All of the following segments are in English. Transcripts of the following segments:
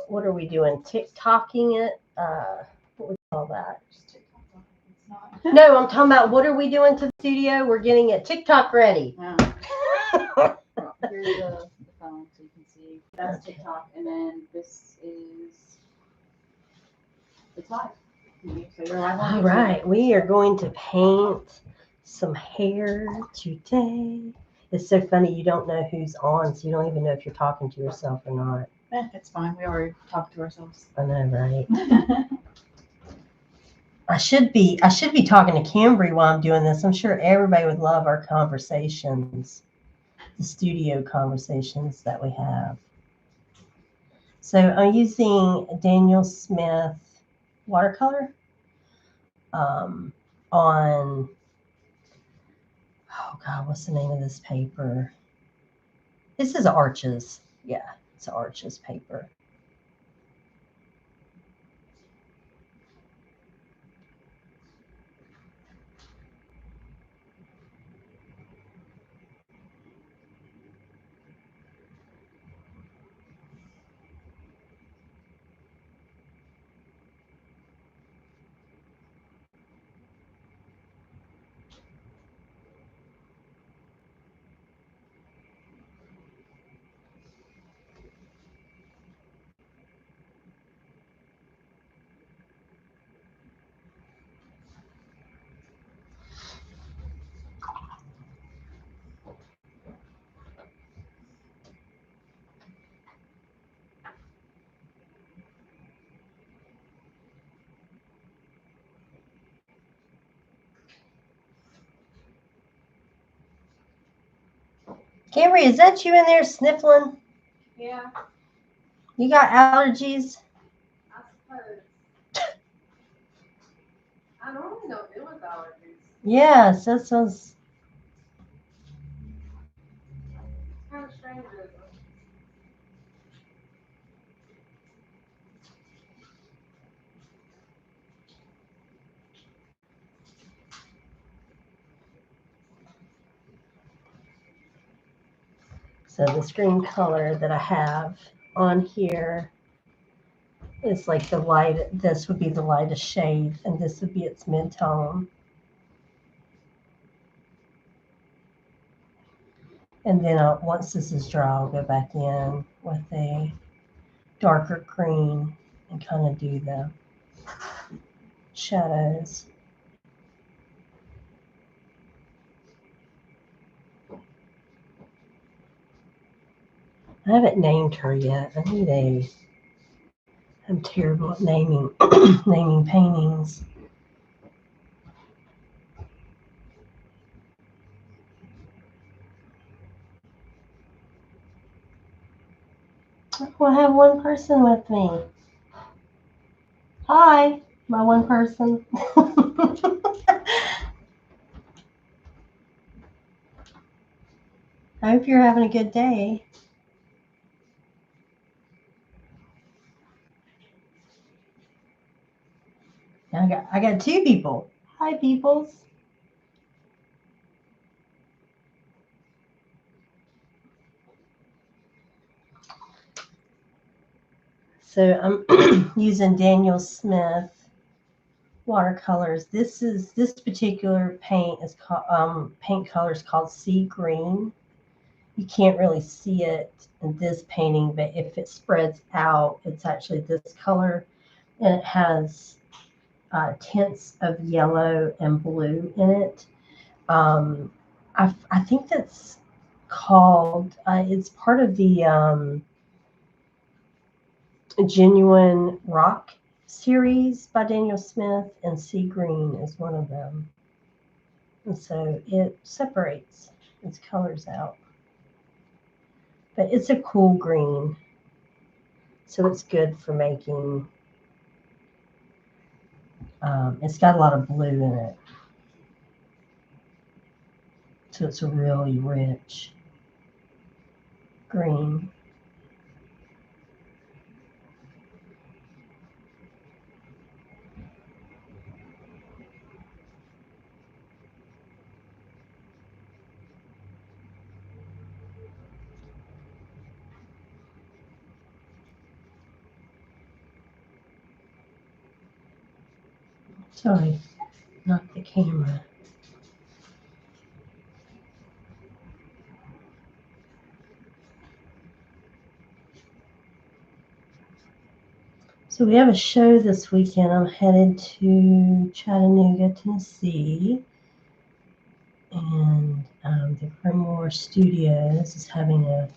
what are we doing? TikToking it? What would you call that? No, I'm talking about what are we doing to the studio? We're getting it TikTok ready. Well, here's the phone so you can see. That's TikTok, and then this is it's live. So you're live on All right, we are going to paint some hair today. It's so funny, you don't know who's on, so you don't even know if you're talking to yourself or not. It's fine. We already talked to ourselves. I know, right? I should be talking to Cambry while I'm doing this. I'm sure everybody would love our conversations, the studio conversations that we have. So I'm using Daniel Smith watercolor on, oh God, what's the name of this paper? This is Arches. Yeah, it's Arches paper. Cambry, is that you in there sniffling? Yeah. You got allergies? I suppose. I normally don't deal with allergies. Yes, that sounds. It's kind of strange, isn't it? So this green color that I have on here is like the light. This would be the lightest shade, and this would be its mid-tone. And then once this is dry, I'll go back in with a darker green and kind of do the shadows. I haven't named her yet. I'm terrible at naming naming paintings. Well, I have one person with me. Hi, my one person. I hope you're having a good day. I got two people. Hi, peoples. So I'm using Daniel Smith watercolors. This particular paint is called paint color is called sea green. You can't really see it in this painting, but if it spreads out, it's actually this color, and it has tints of yellow and blue in it. I think that's called. It's part of the Genuine Rock series by Daniel Smith, and Sea Green is one of them. And so it separates its colors out. But it's a cool green, so it's good for making. It's got a lot of blue in it, so it's a really rich green. Sorry, not the camera. So we have a show this weekend. I'm headed to Chattanooga, Tennessee. And the Grimoire Studios is having a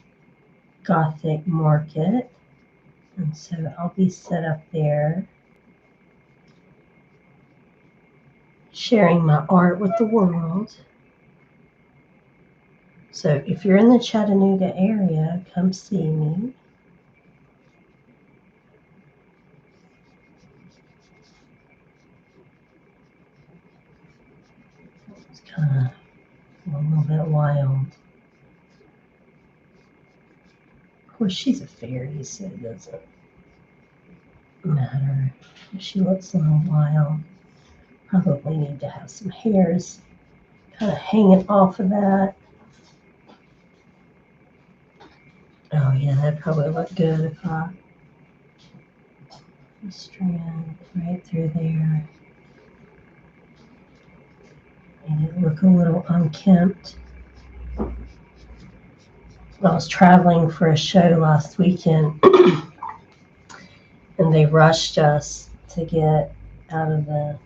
Gothic market. And so I'll be set up there sharing my art with the world. So if you're in the Chattanooga area, come see me. It's kind of a little bit wild. Of course, she's a fairy, so it doesn't matter. She looks a little wild. Probably need to have some hairs kind of hanging off of that. Oh yeah, that'd probably look good if I strand right through there. And it look a little unkempt. I was traveling for a show last weekend and they rushed us to get out of the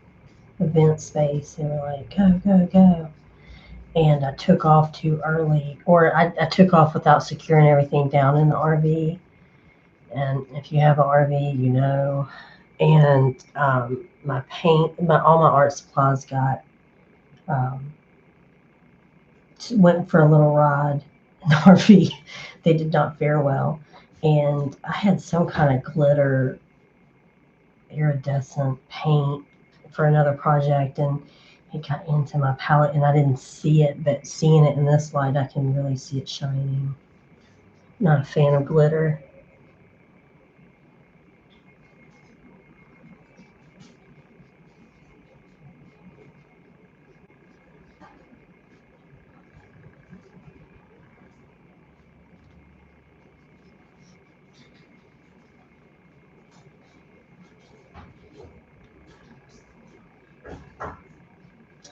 event space. They were like, go, go, go. And I took off too early, or I took off without securing everything down in the RV. And if you have an RV, you know. And my paint, all my art supplies got went for a little ride in the RV. They did not fare well. And I had some kind of glitter iridescent paint for another project, and it got into my palette and I didn't see it, but seeing it in this light, I can really see it shining. Not a fan of glitter.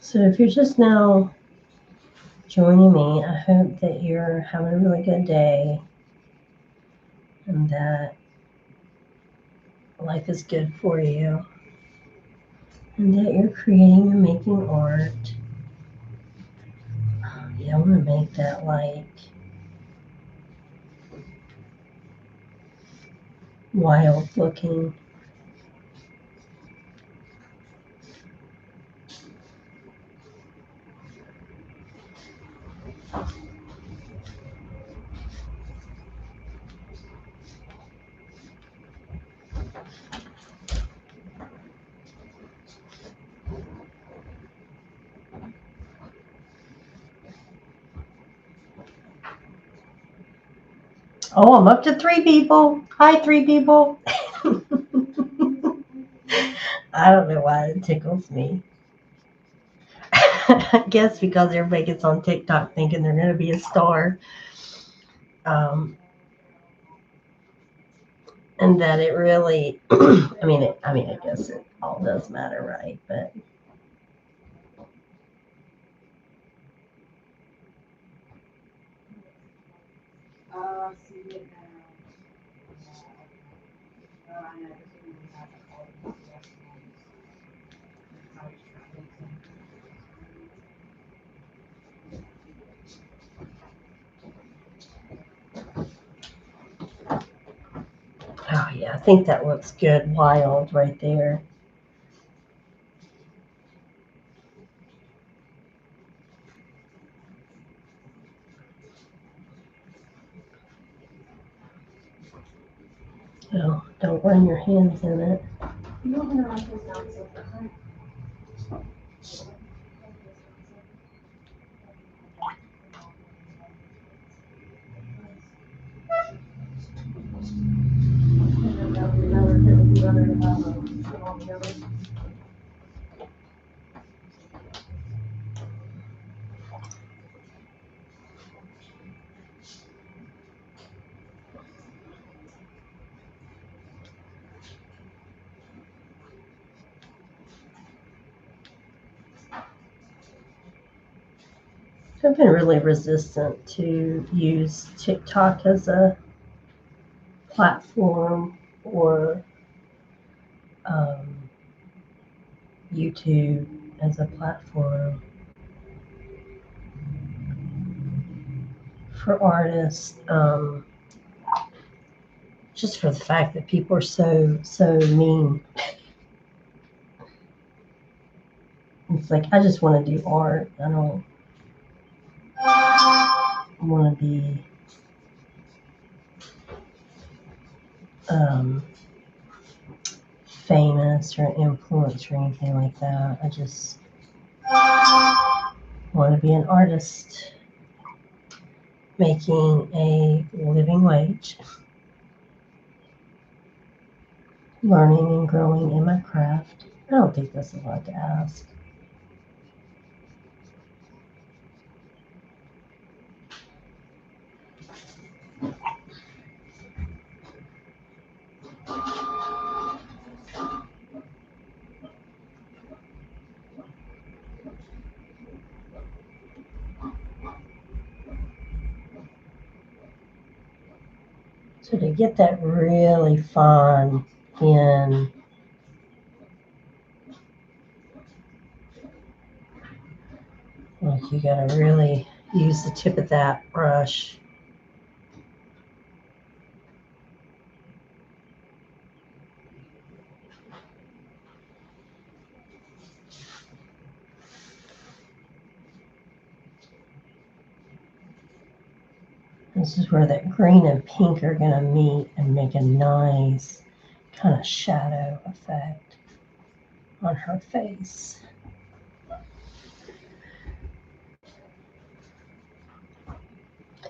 So if you're just now joining me, I hope that you're having a really good day and that life is good for you and that you're creating and making art. Yeah, I want to make that like wild looking. Oh, I'm up to 3 people. Hi, 3 people. I don't know why it tickles me. I guess because everybody gets on TikTok thinking they're going to be a star. And that it really, I guess it all does matter, right? But I see it now. I know. oh yeah, I think that looks good, wild right there. So don't run your hands in it. You don't want to run those down so far. I've been really resistant to use TikTok as a platform or um, YouTube as a platform for artists. Just for the fact that people are so mean. It's like I just want to do art. I don't want to be famous or influenced or anything like that. I just want to be an artist making a living wage, learning and growing in my craft. I don't think that's a lot to ask. So to get that really fun in, like you gotta really use the tip of that brush. This is where that green and pink are gonna meet and make a nice kind of shadow effect on her face.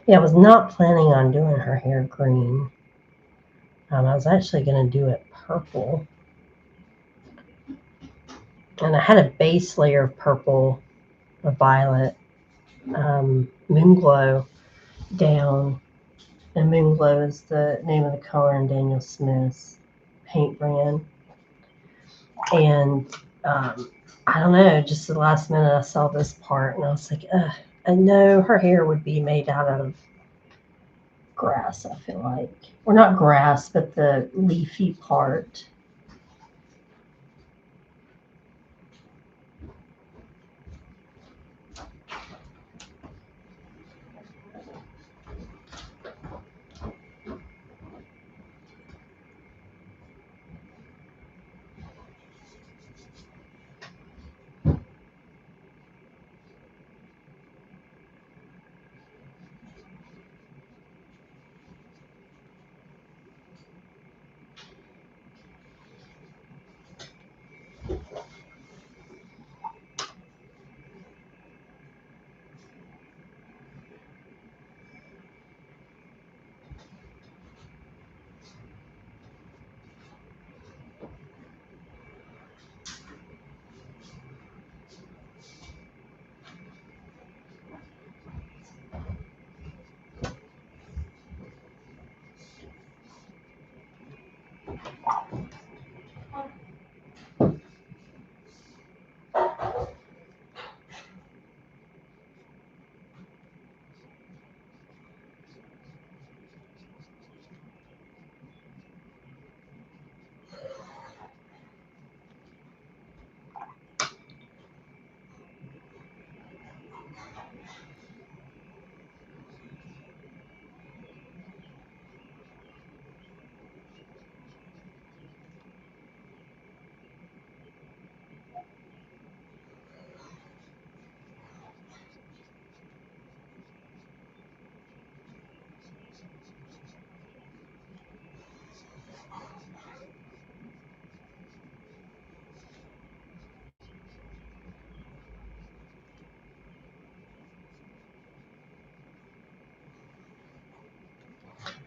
Yeah, I was not planning on doing her hair green. I was actually going to do it purple. And I had a base layer of purple, a violet, Moonglow down. And Moonglow is the name of the color in Daniel Smith's paint brand. And I don't know, just the last minute I saw this part and I was like, I know her hair would be made out of grass, I feel like. Or not grass, but the leafy part.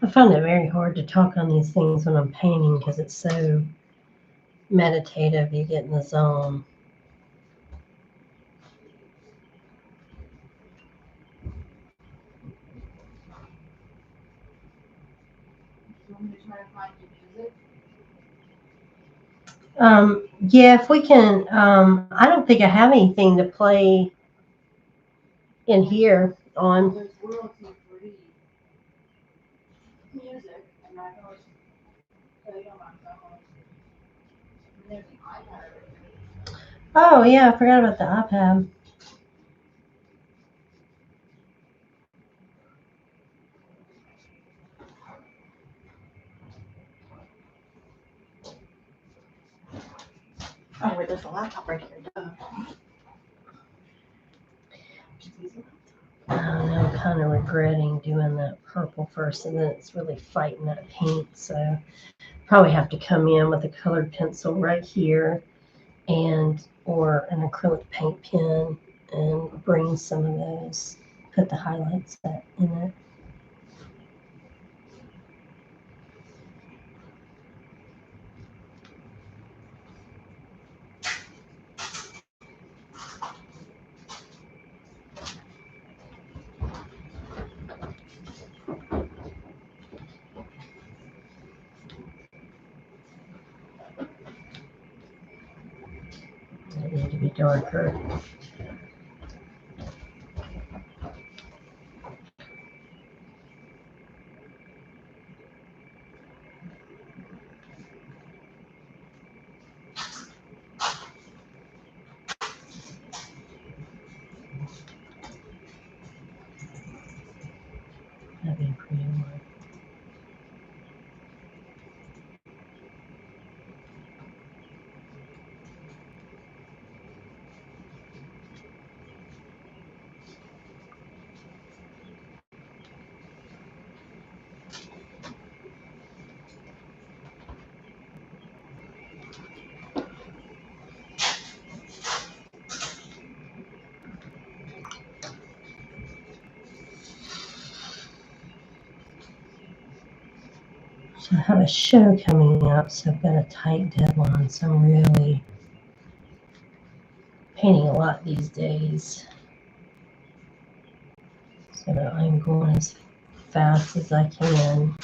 I find it very hard to talk on these things when I'm painting because it's so meditative. You get in the zone. You want me to try to find you music? Yeah, if we can, I don't think I have anything to play in here on. There's royalty-free music, and I can always play it on my phone. And there's an iPad. Oh yeah, I forgot about the iPad. Oh wait, there's a laptop right here. Duh. I don't know, I'm kind of regretting doing that purple first, and then it's really fighting that pink. So probably have to come in with a colored pencil right here, and or an acrylic paint pen, and bring some of those. Put the highlights in it. It need to be darker. That'd be a pretty one. So I have a show coming up, so I've got a tight deadline. So I'm really painting a lot these days. So that I'm going as fast as I can.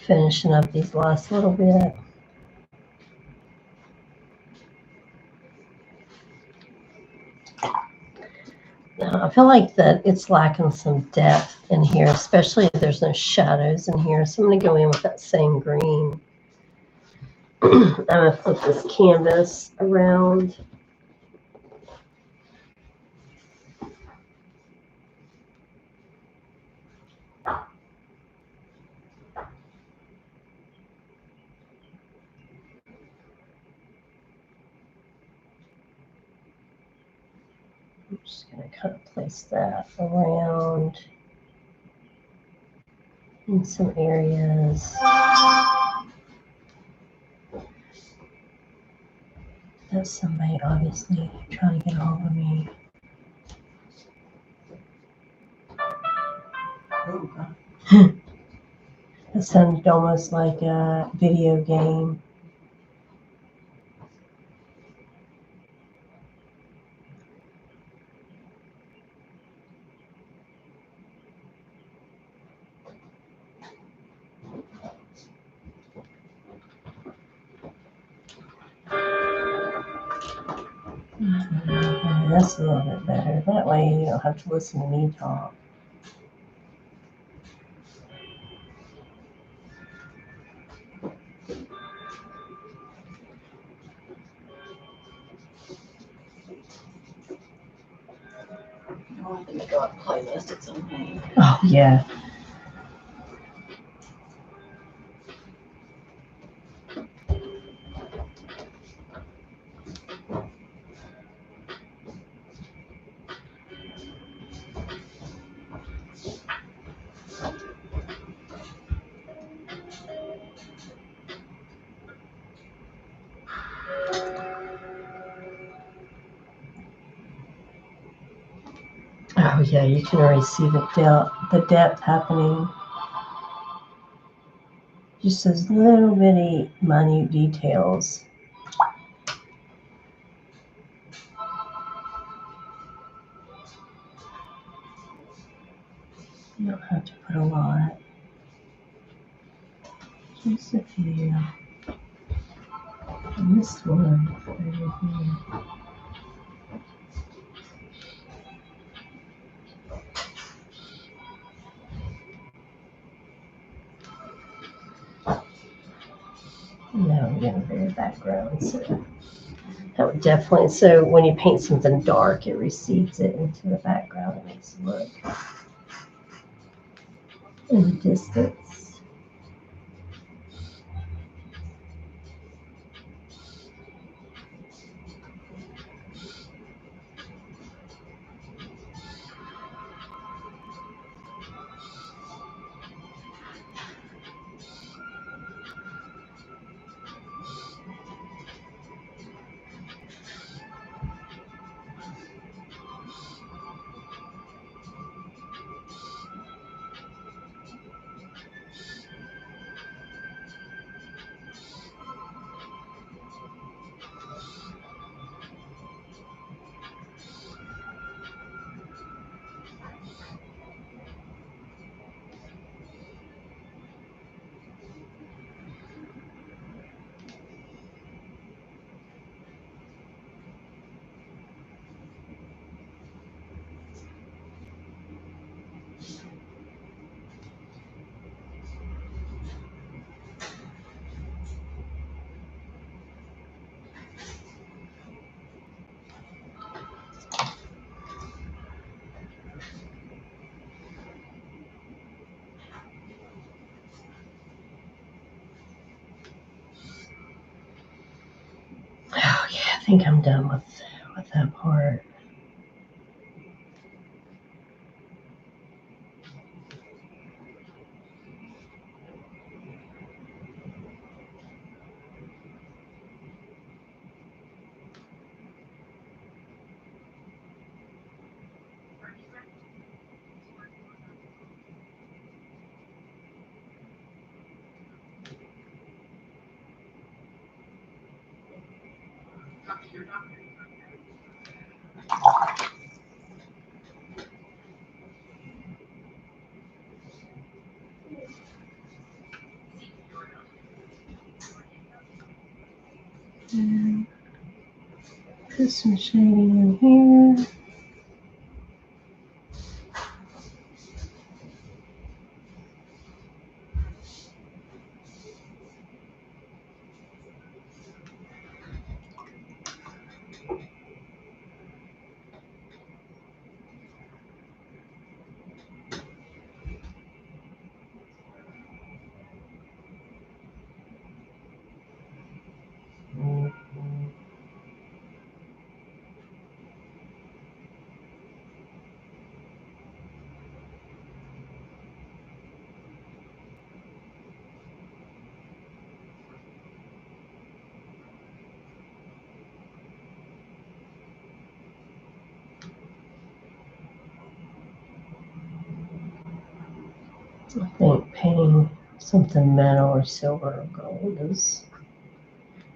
Finishing up these last little bit. I feel like that it's lacking some depth in here, especially if there's no shadows in here. So I'm going to go in with that same green. I'm going to flip this canvas around. I'm just going to kind of place that around in some areas. That's somebody obviously trying to get a hold of me. Oh, God. It sounded almost like a video game. Okay, that's a little bit better. That way you don't have to listen to me talk. I'll have to make a playlist at some point. Oh, yeah. Oh, yeah, you can already see the depth happening. Just those little bitty minute details. You don't have to put a lot. Just a few. I missed one over here. Now I'm getting very background, so that would definitely, so when you paint something dark, it recedes it into the background. It makes it look in the distance. Oh yeah, I think I'm done with that part. And put some shading in here. I think painting something metal or silver or gold is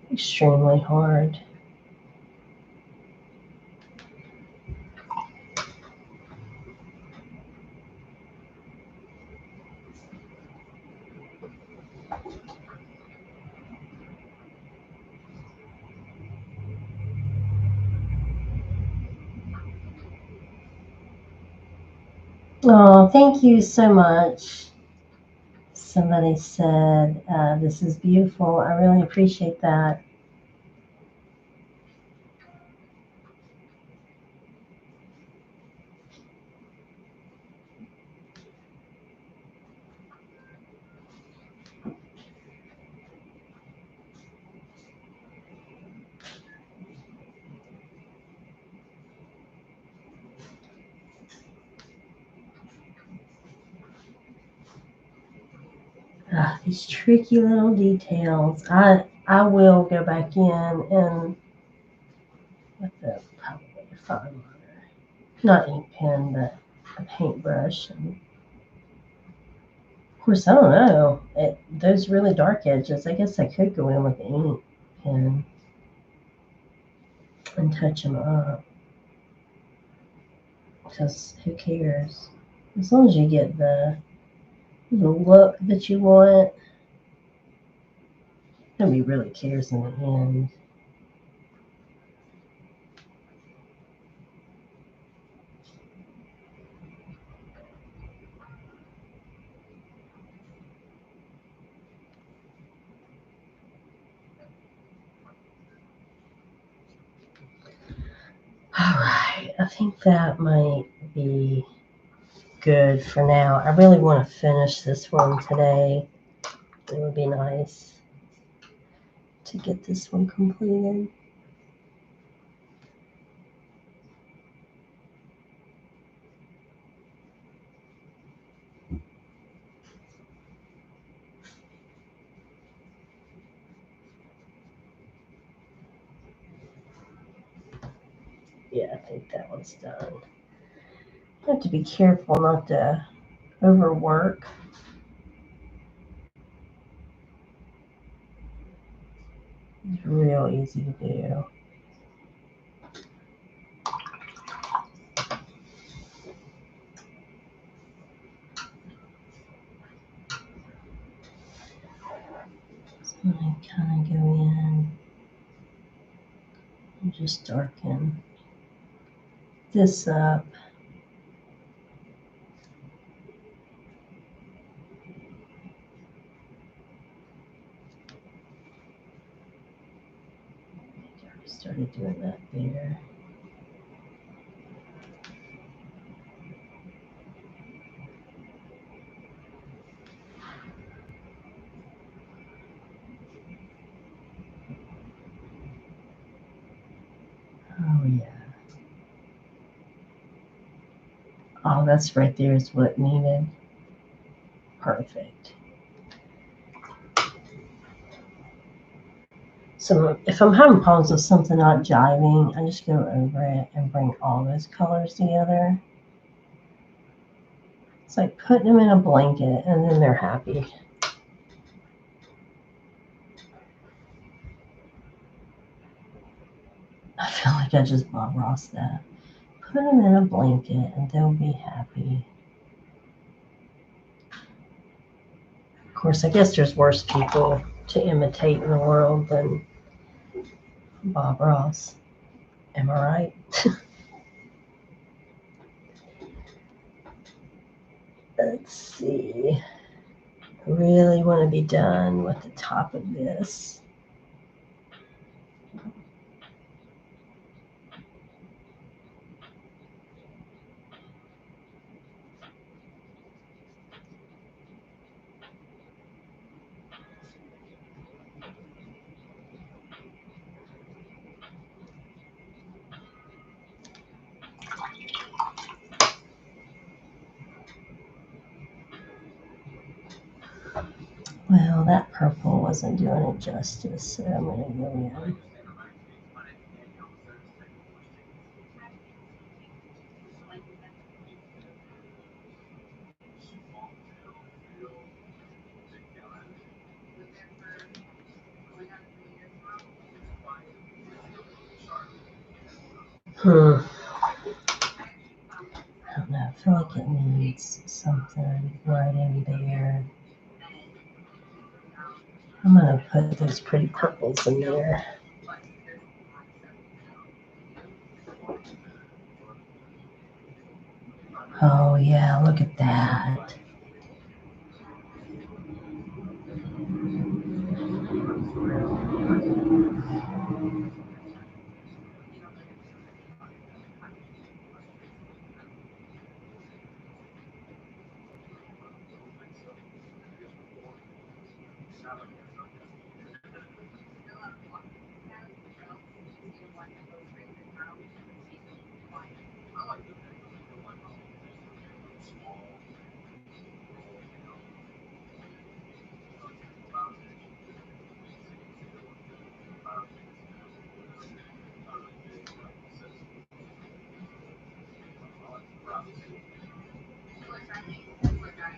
extremely hard. Oh, thank you so much. Somebody said, this is beautiful. I really appreciate that. These tricky little details. I will go back in and with the probably fine liner, not ink pen, but a paintbrush. And of course, I don't know. Those really dark edges, I guess I could go in with the ink pen and touch them up. Because who cares? As long as you get the look that you want. Nobody really cares in the end. All right, I think that might be good for now. I really want to finish this one today. It would be nice to get this one completed. Yeah, I think that one's done. I have to be careful not to overwork. It's real easy to do. So I kind of go in and just darken this up. I already started doing that there. Oh yeah. Oh, that's right there is what needed. Perfect. So if I'm having problems with something not jiving, I just go over it and bring all those colors together. It's like putting them in a blanket and then they're happy. I feel like I just Bob Ross that. Put them in a blanket and they'll be happy. Of course, I guess there's worse people to imitate in the world than Bob Ross. Am I right? Let's see. I really want to be done with the top of this. Well, that purple wasn't doing it justice, so I'm going to go in. I don't know. I feel like it needs something right in there. I'm going to put those pretty purples in there. Oh, yeah, look at that.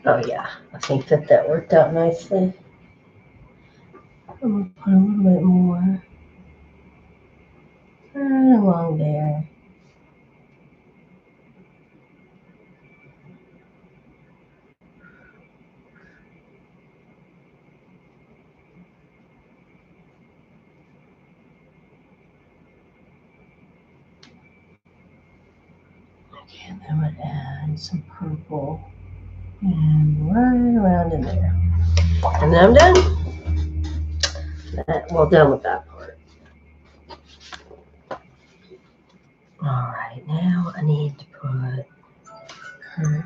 Oh, yeah, I think that worked out nicely. I'm going to put a little bit more right along there. And I'm going to add some purple and right around in there. And then I'm done. Well, done with that part. All right, now I need to put her.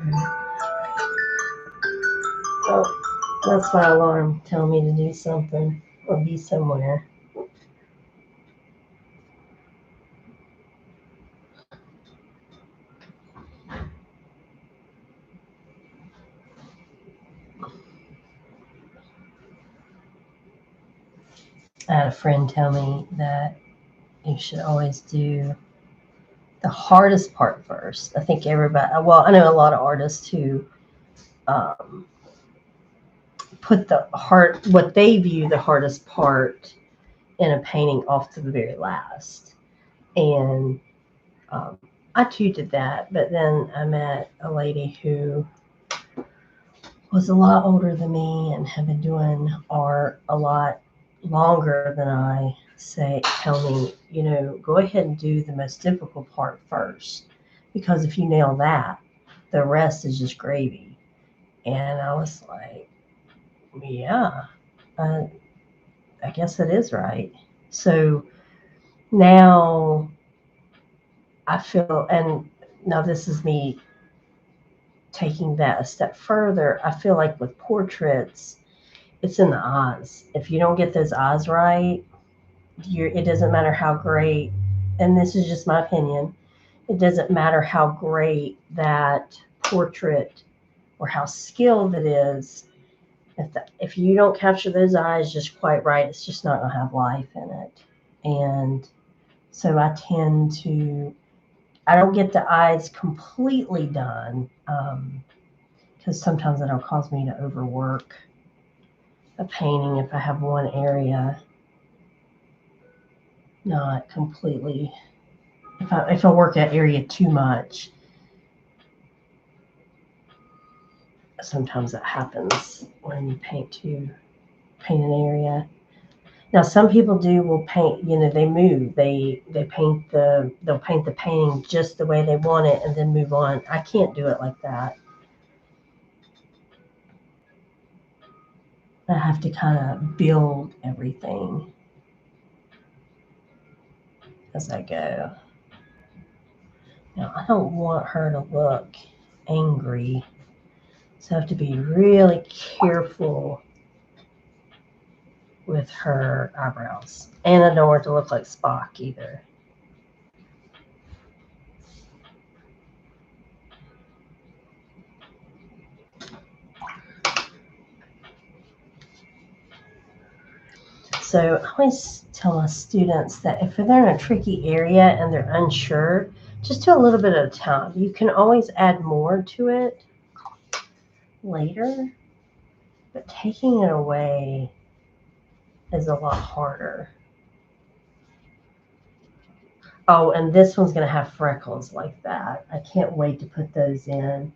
Oh, that's my alarm telling me to do something or be somewhere. I had a friend tell me that you should always do the hardest part first. I think everybody, well, I know a lot of artists who um, put what they view the hardest part in a painting off to the very last. And um, I too did that, but then I met a lady who was a lot older than me and had been doing art a lot longer than I say. Tell me, go ahead and do the most difficult part first, because if you nail that, the rest is just gravy. And I was like, yeah, I guess it is right. So now I feel, and now this is me taking that a step further. I feel like with portraits, it's in the eyes. If you don't get those eyes right, it doesn't matter how great, and this is just my opinion, it doesn't matter how great that portrait or how skilled it is. If you don't capture those eyes just quite right, it's just not going to have life in it. And so I don't get the eyes completely done, because sometimes it'll cause me to overwork a painting if I have one area not completely. If I work that area too much, sometimes that happens when you paint an area. Now some people will paint, they move. They'll paint the painting just the way they want it and then move on. I can't do it like that. I have to kind of build everything as I go. Now I don't want her to look angry, so I have to be really careful with her eyebrows. And I don't want it to look like Spock either. So I always tell my students that if they're in a tricky area and they're unsure, just do a little bit at a time. You can always add more to it later, but taking it away is a lot harder. Oh, and this one's going to have freckles like that. I can't wait to put those in.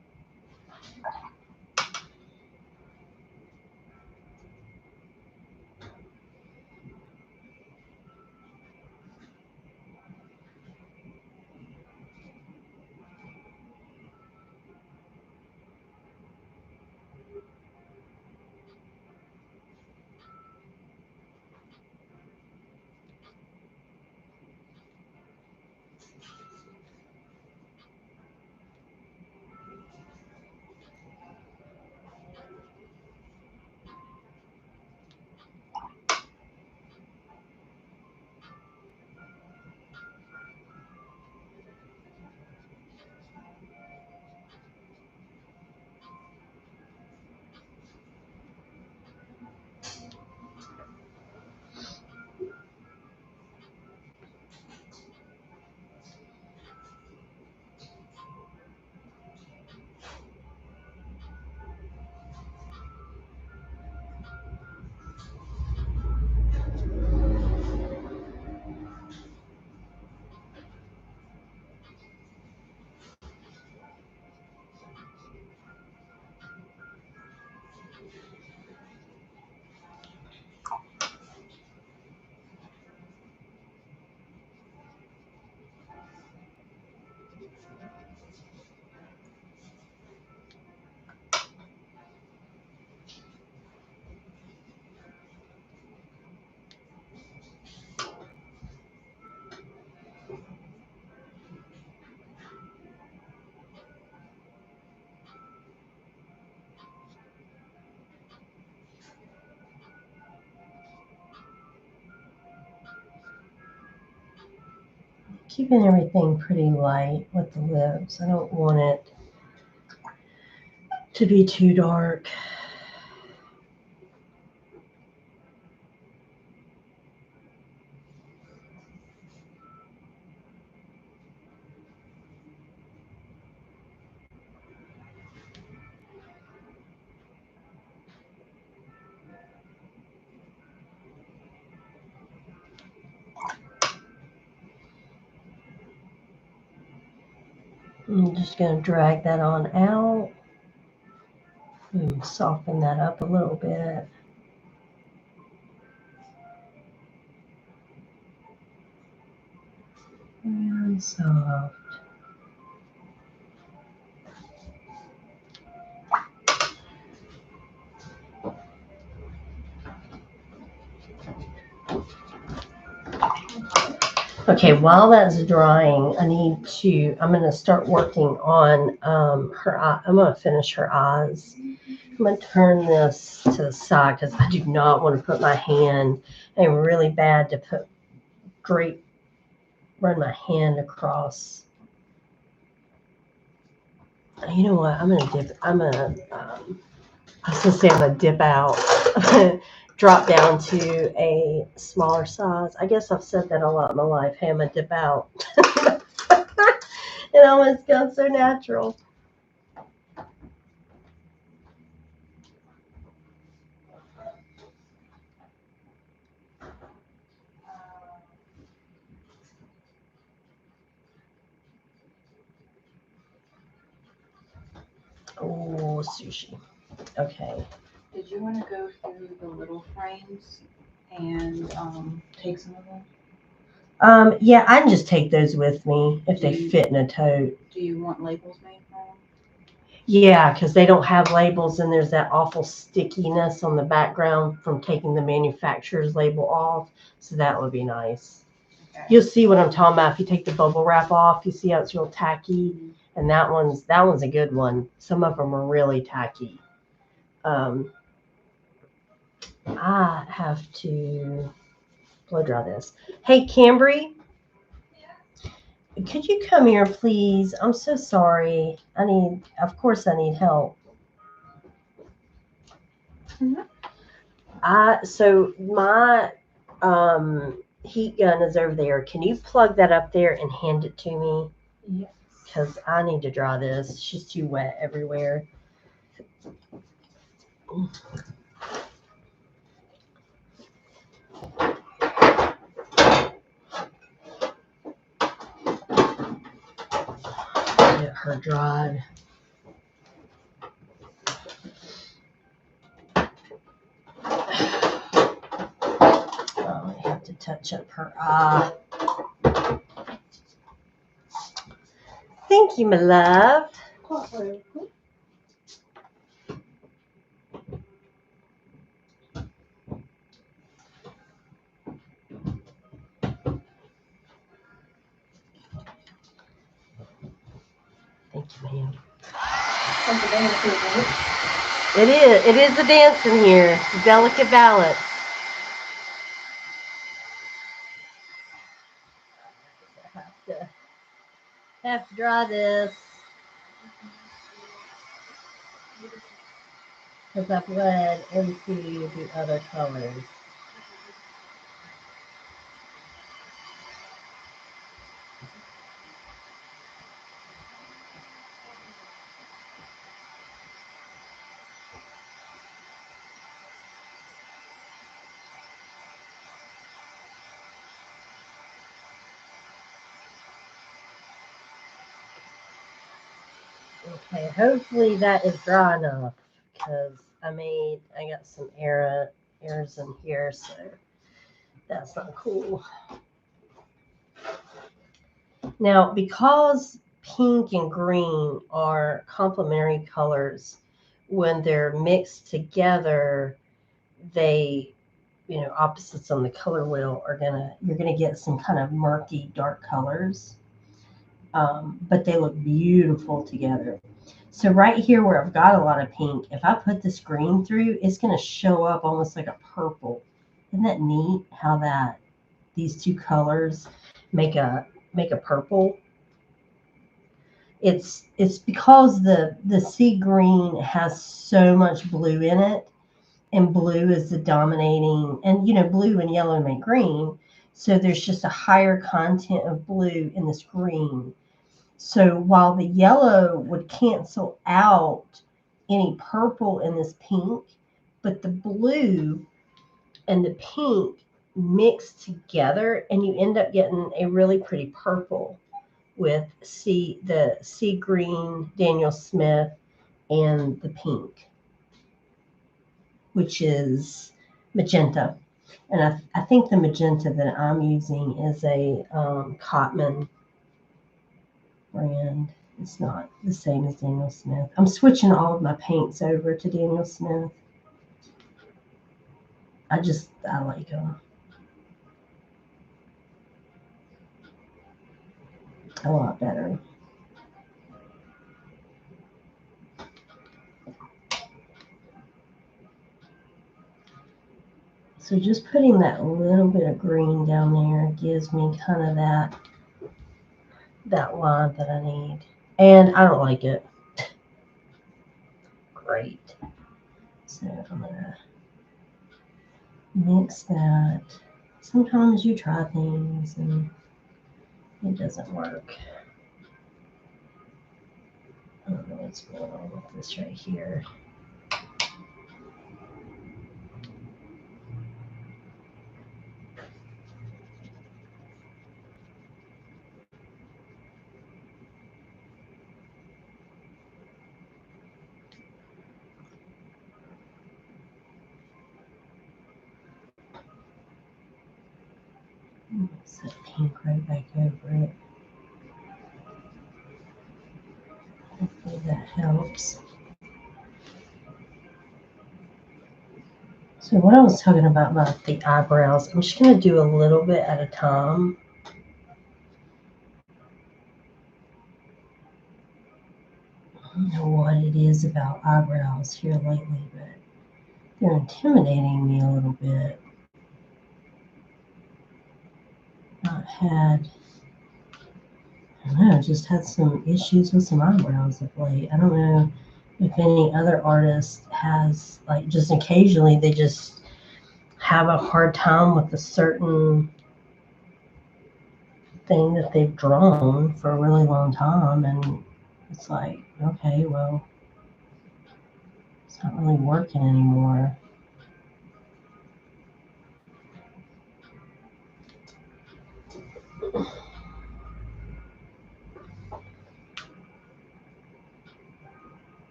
keeping everything pretty light with the lips. I don't want it to be too dark. I'm just going to drag that on out and soften that up a little bit. And soft. Okay, while that's drying, I'm going to start working on her eye. I'm going to finish her eyes. I'm going to turn this to the side because I do not want to put my hand, I'm really bad to run my hand across. You know what, I was going to dip out, drop down to a smaller size. I guess I've said that a lot in my life. Hey, I'm going to dip out. It almost goes so natural. Oh, sushi. Okay. Did you want to go through the little frames and take some of them? Yeah, I can just take those with me if they fit in a tote. Do you want labels made for them? Yeah, because they don't have labels and there's that awful stickiness on the background from taking the manufacturer's label off. So that would be nice. Okay. You'll see what I'm talking about. If you take the bubble wrap off, you see how it's real tacky. Mm-hmm. And that one's a good one. Some of them are really tacky. I have to blow dry this. Hey, Cambry. Could you come here, please? I'm so sorry. Of course I need help. Mm-hmm. So my heat gun is over there. Can you plug that up there and hand it to me? Yes. Because I need to dry this. She's too wet everywhere. Get her dried. Oh, I have to touch up her eye. Thank you, my love. Thank you, ma'am. It is. It is a dance in here. It's a delicate balance. I have to draw this because I've bled into the other colors. Okay, hopefully that is dry enough because I got some errors in here, so that's not cool. Now, because pink and green are complementary colors, when they're mixed together, they, opposites on the color wheel you're gonna get some kind of murky, dark colors. But they look beautiful together. So right here where I've got a lot of pink, if I put this green through, it's going to show up almost like a purple. Isn't that neat how these two colors make a make a purple. It's because the sea green has so much blue in it, and blue is the dominating, and blue and yellow make green. So there's just a higher content of blue in this green. So while the yellow would cancel out any purple in this pink, but the blue and the pink mix together, and you end up getting a really pretty purple with the sea green Daniel Smith and the pink, which is magenta. And I think the magenta that I'm using is a Cotman brand. It's not the same as Daniel Smith. I'm switching all of my paints over to Daniel Smith. I like them a lot better. So just putting that little bit of green down there gives me kind of that line that I need. And I don't like it. Great. So I'm going to mix that. Sometimes you try things and it doesn't work. I don't know what's going on with this right here. Mix that pink right back over it. Hopefully that helps. So what I was talking about the eyebrows, I'm just going to do a little bit at a time. I don't know what it is about eyebrows here lately, but they're intimidating me a little bit. I don't know, just had some issues with some eyebrows of late. I don't know if any other artist has, like, just occasionally they just have a hard time with a certain thing that they've drawn for a really long time, and it's like, okay, well, it's not really working anymore.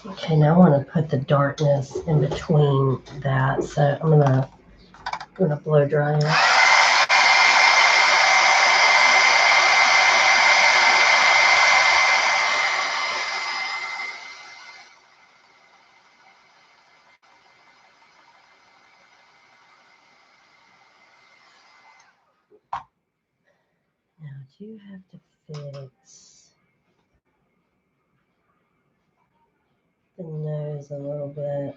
Okay, now I want to put the darkness in between that, so I'm gonna blow dry it. Now, do you have to fix the nose a little bit?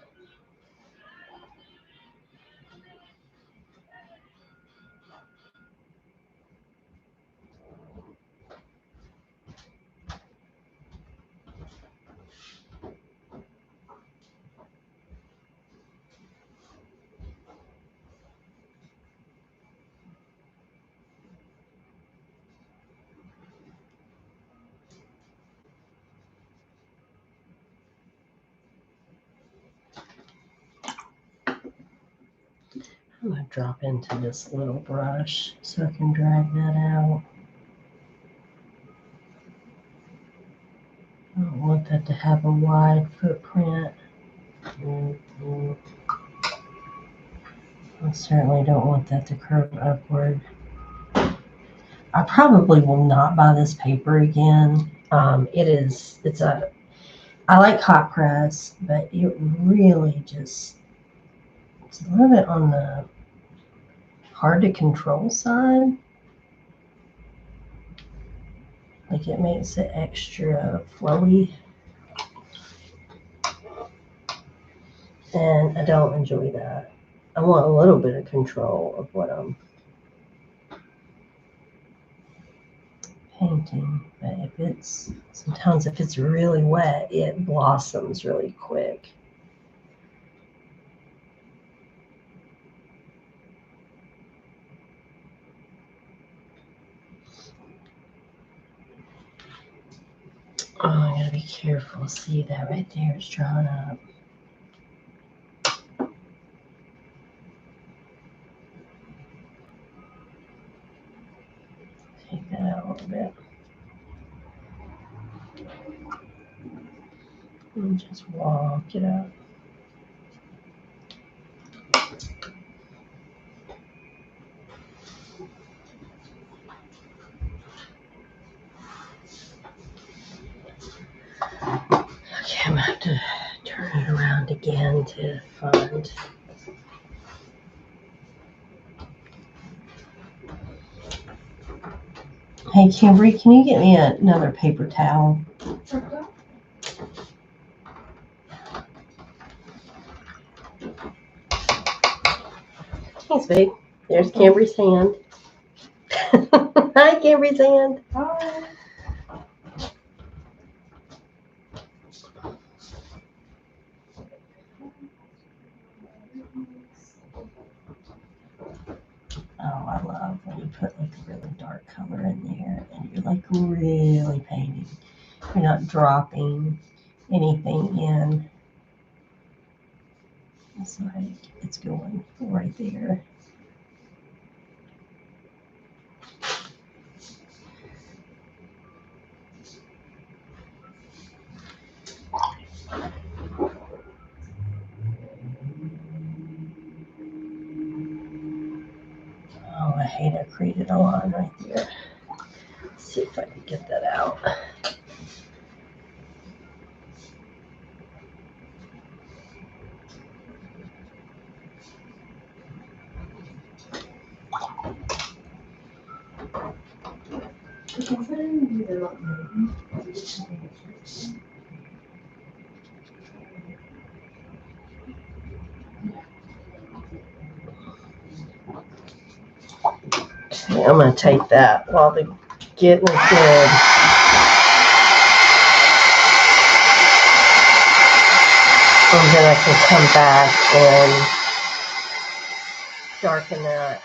I'm going to drop into this little brush so I can drag that out. I don't want that to have a wide footprint. I certainly don't want that to curve upward. I probably will not buy this paper again. I like hot press, but it really just, it's a little bit on the hard to control side. Like it makes it extra flowy. And I don't enjoy that. I want a little bit of control of what I'm painting. But sometimes if it's really wet, it blossoms really quick. Oh, I gotta be careful. See that right there? It's drawn up. Take that out a little bit. And just walk it up. Okay, I'm gonna have to turn it around again to find. Hey, Kimberly, can you get me another paper towel? Thanks, babe. There's Kimberly's hand. Hi, Kimberly's hand. Hi. Oh, I love when you put like a really dark color in there and you're like really painting. You're not dropping anything in. It's like it's going right there. Oh, I hate I created a line right there. Let's see if I can get that out. Okay, I'm gonna take that while the getting is good. And then I can come back and darken that.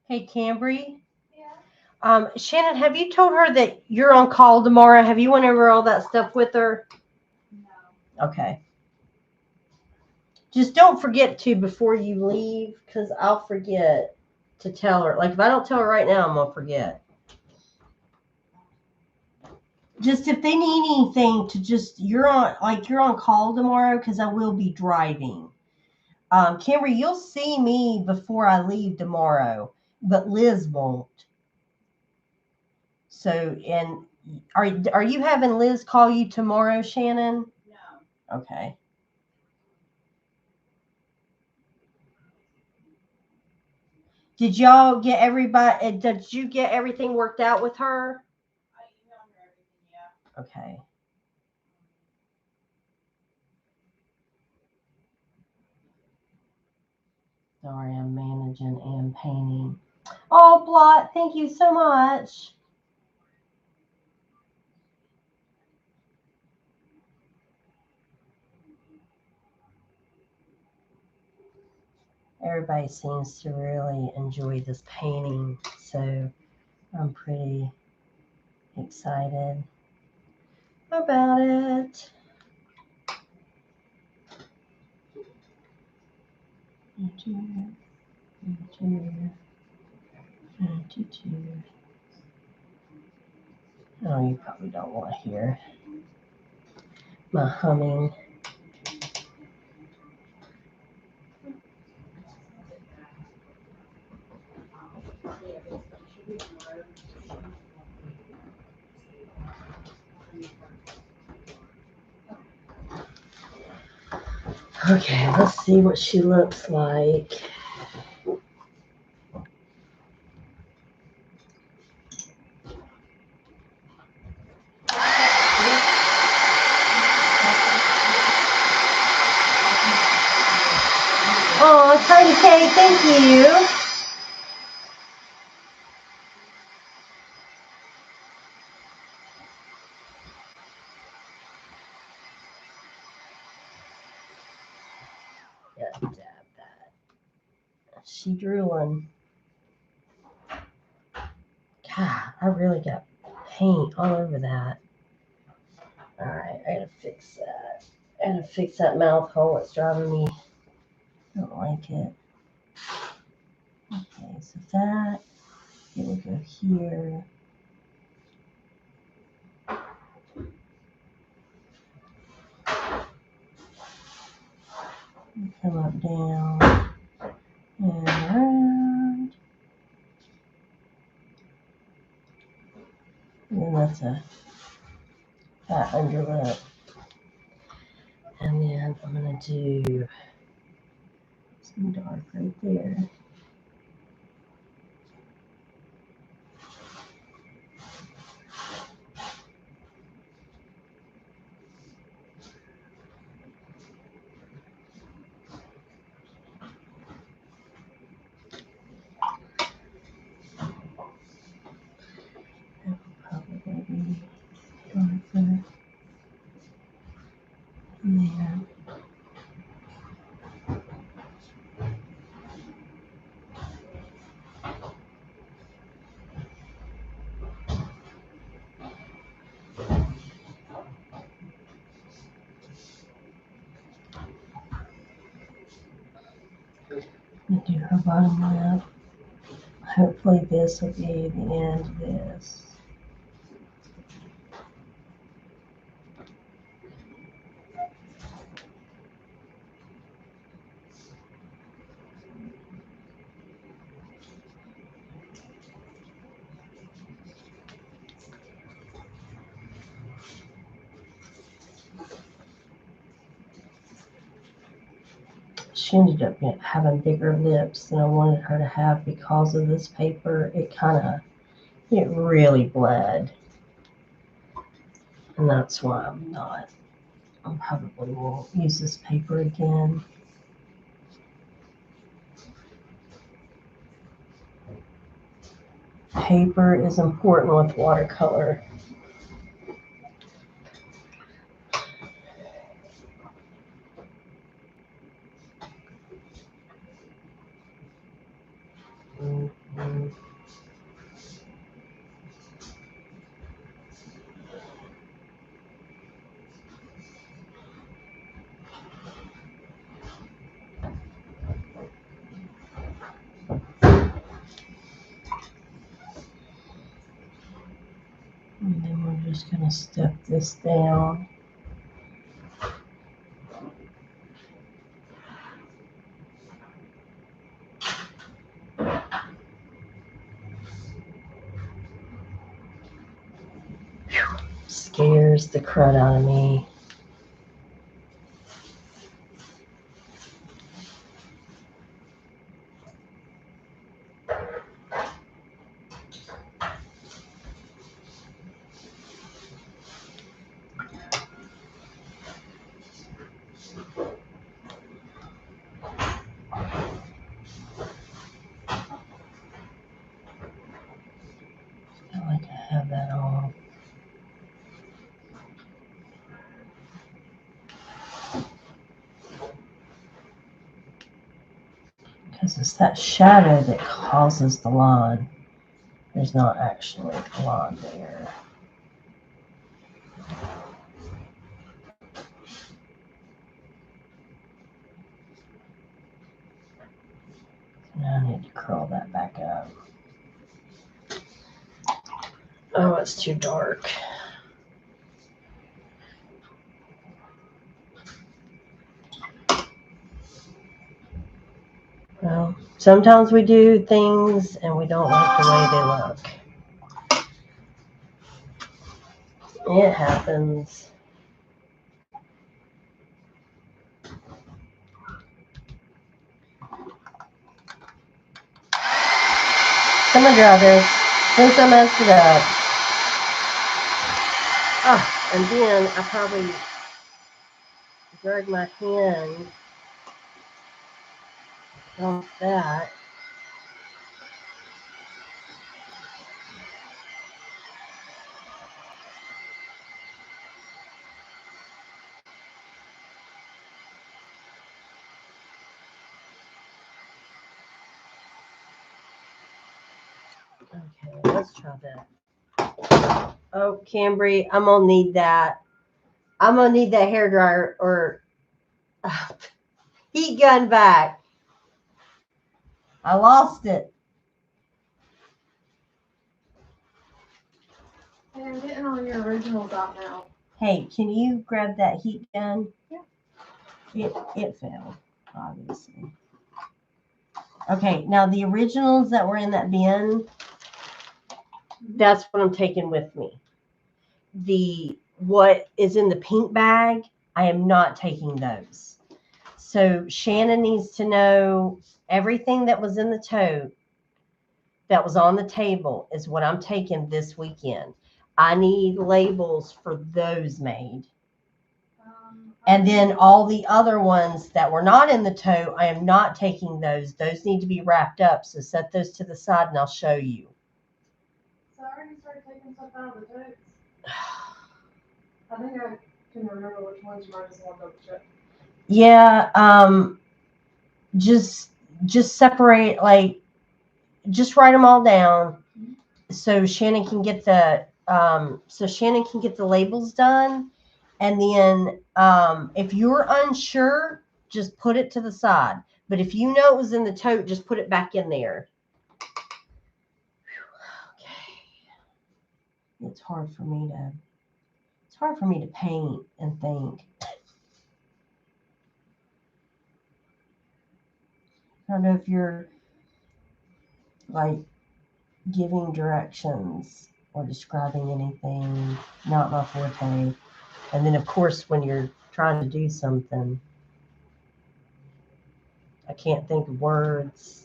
Hey, Cambry. Yeah. Shannon, have you told her that you're on call tomorrow? Have you went over all that stuff with her? No. Okay. Just don't forget to before you leave, because I'll forget to tell her. Like, if I don't tell her right now, I'm going to forget. Just if they need anything to just, you're on call tomorrow, because I will be driving. Camry, you'll see me before I leave tomorrow. but Liz won't. So, and are you having Liz call you tomorrow, Shannon? No. Okay. Did y'all get everybody? Did you get everything worked out with her? I emailed her everything, yeah. Okay. Sorry, I'm managing and painting. Oh, Blot, thank you so much. Everybody seems to really enjoy this painting, so I'm pretty excited about it. Oh, you probably don't want to hear my humming. Okay, let's see what she looks like. Oh, Tiny K, thank you. Yeah, dab that. She drooling. God, I really got paint all over that. All right, I gotta fix that. I gotta fix that mouth hole. It's driving me. I don't like it. Okay, so that it will go here. Come up, down, and around. And then that's a fat underlip. And then I'm gonna do some dark right there. That will probably be darker there. I'm gonna do her bottom lip. Hopefully this will be the end of this. She ended up having bigger lips than I wanted her to have because of this paper. It really bled. And that's why I probably won't use this paper again. Paper is important with watercolor. Mm-hmm. And then we're just going to step this down. scares the crud out of me. I like to have that on. Because it's that shadow that causes the line. There's not actually a line there. Now I need to curl that back up. Oh, it's too dark. Well, sometimes we do things and we don't like the way they look. It happens. I'm gonna draw this since I messed it up. Oh, and then I probably drag my hand off that. Okay, let's try that. Oh, Cambry, I'm gonna need that. I'm gonna need that hair dryer or heat gun back. I lost it. Hey, I'm getting all your originals out now. Hey, can you grab that heat gun? Yeah. It failed, obviously. Okay, now the originals that were in that bin, that's what I'm taking with me. What is in the pink bag, I am not taking those. So Shannon needs to know everything that was in the tote that was on the table is what I'm taking this weekend. I need labels for those made. And then all the other ones that were not in the tote, I am not taking those. Those need to be wrapped up. So set those to the side and I'll show you. So I already started taking stuff out of the totes. I think I can remember which ones you might just want to check. Yeah, just separate, like, just write them all down so Shannon can get the labels done. And then if you're unsure, just put it to the side. But if you know it was in the tote, just put it back in there. Okay. It's hard for me to paint and think. I don't know if you're like giving directions or describing anything, not my forte. And then of course when you're trying to do something, I can't think of words.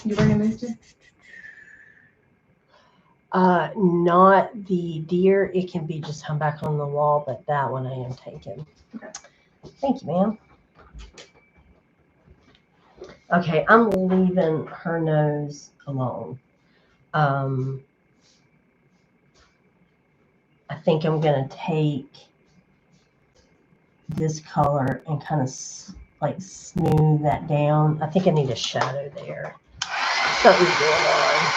You bringing these two? Not the deer. It can be just hung back on the wall, but that one I am taking. Okay. Thank you, ma'am. Okay, I'm leaving her nose alone. I think I'm gonna take this color and kind of like smooth that down. I think I need a shadow there. Something's going on.